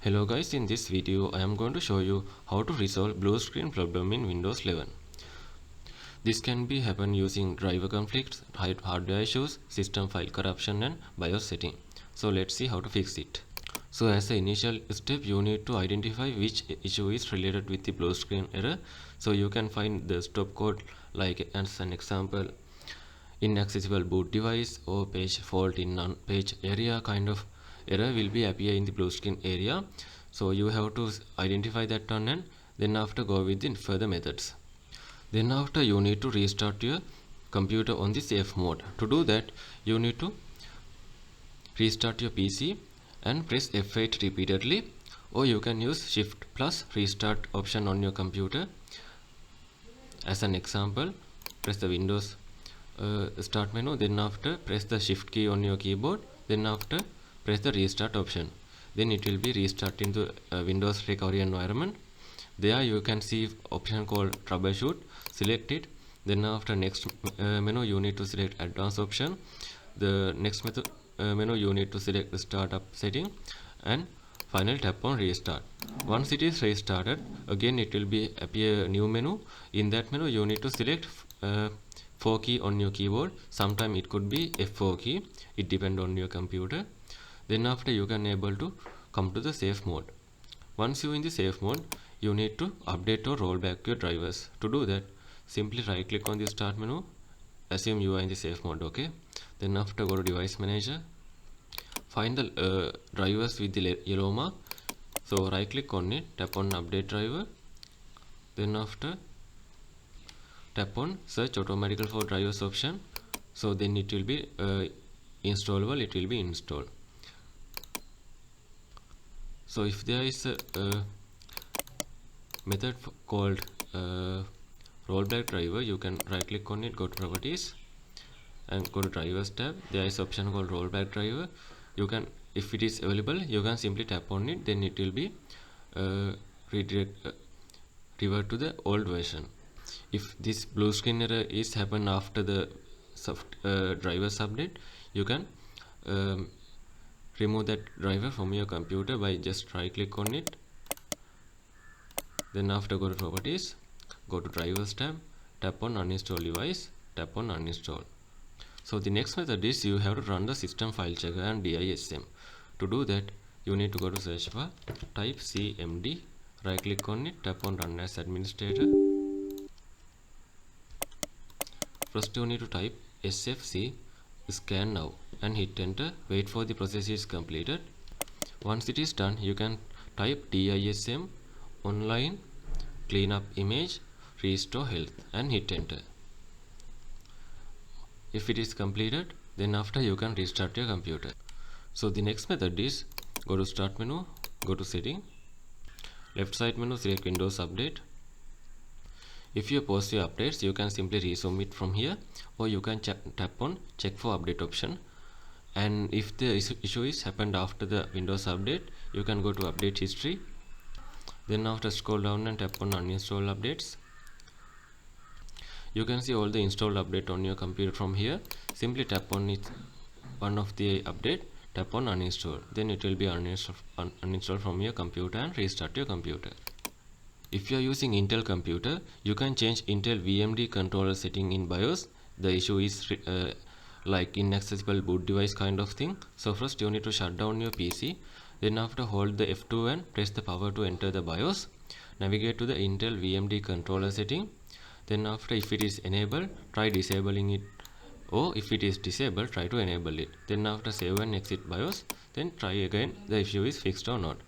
Hello guys, in this video I am going to show you how to resolve blue screen problem in Windows 11. This can be happen using driver conflicts, hardware issues, system file corruption and BIOS setting. So let's see how to fix it. So as the initial step, you need to identify which issue is related with the blue screen error. So you can find the stop code like as an example, inaccessible boot device or page fault in non-page area kind of error will be appear in the blue screen area. So you have to identify that one and then after go with the further methods. Then after you need to restart your computer on the safe mode. To do that, you need to restart your PC and press F8 repeatedly, or you can use Shift plus restart option on your computer. As an example, press the Windows start menu, then after press the Shift key on your keyboard, then after press the restart option. Then it will be restarting the Windows recovery environment. There you can see option called troubleshoot. Select it. Then after next menu you need to select advanced option. The next menu you need to select the startup setting and finally tap on restart. Once it is restarted, again it will be appear new menu. In that menu you need to select 4 key on your keyboard. Sometime it could be F4 key. It depends on your computer. Then after you can able to come to the safe mode. Once you in the safe mode, you need to update or roll back your drivers. To do that, simply right click on the start menu. Assume you are in the safe mode, okay? Then after go to device manager. Find the drivers with the yellow mark. So right click on it, tap on update driver. Then after tap on search automatically for drivers option. So then it will be installable, it will be installed. So if there is a method called rollback driver, you can right click on it, go to properties and go to drivers tab. There is option called rollback driver. You can, if it is available, you can simply tap on it, then it will be revert to the old version. If this blue screen error is happen after the drivers update, you can remove that driver from your computer by just right click on it. Then after go to properties, go to drivers tab, tap on uninstall device, tap on uninstall. So the next method is you have to run the system file checker and DISM. To do that, you need to go to search bar, type cmd, right click on it, tap on run as administrator. First you need to type sfc scannow and hit enter. Wait for the process is completed. Once it is done, you can type DISM online cleanup image restore health and hit enter. If it is completed, then after you can restart your computer. So the next method is go to start menu, go to setting, left side menu, select Windows Update. If you pause your updates, you can simply resume it from here, or you can tap on check for update option. And if the issue is happened after the Windows update, you can go to update history. Then after scroll down and tap on uninstall updates. You can see all the installed update on your computer from here. Simply tap on it, one of the update, tap on uninstall. Then it will be uninstall from your computer and restart your computer. If you are using Intel computer, you can change Intel VMD controller setting in BIOS. The issue is like inaccessible boot device kind of thing. So first you need to shut down your PC. Then after hold the F2 and press the power to enter the BIOS. Navigate to the Intel VMD controller setting. Then after, if it is enabled, try disabling it, or if it is disabled, try to enable it. Then after save and exit BIOS, then try again the issue is fixed or not.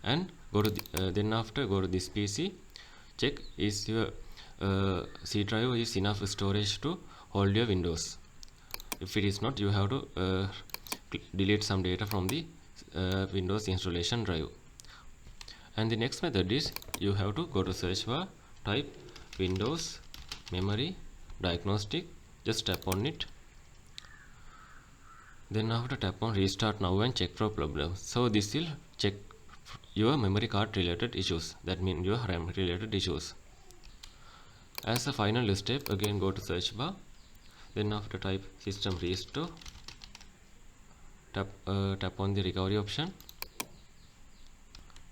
And go to then after go to this PC, check is your C drive is enough storage to hold your Windows. If it is not, you have to delete some data from the Windows installation drive. And the next method is you have to go to search bar, type Windows memory diagnostic, just tap on it. Then after tap on restart now and check for problems. So this will check your memory card related issues, that means your RAM related issues. As a final step, again go to search bar, then after type system restore, tap on the recovery option.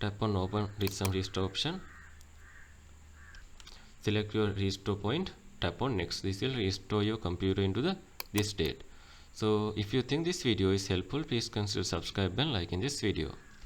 tap on open DISM restore option, select your restore point, tap on next. This will restore your computer into this state. So if you think this video is helpful, please consider subscribe and liking this video.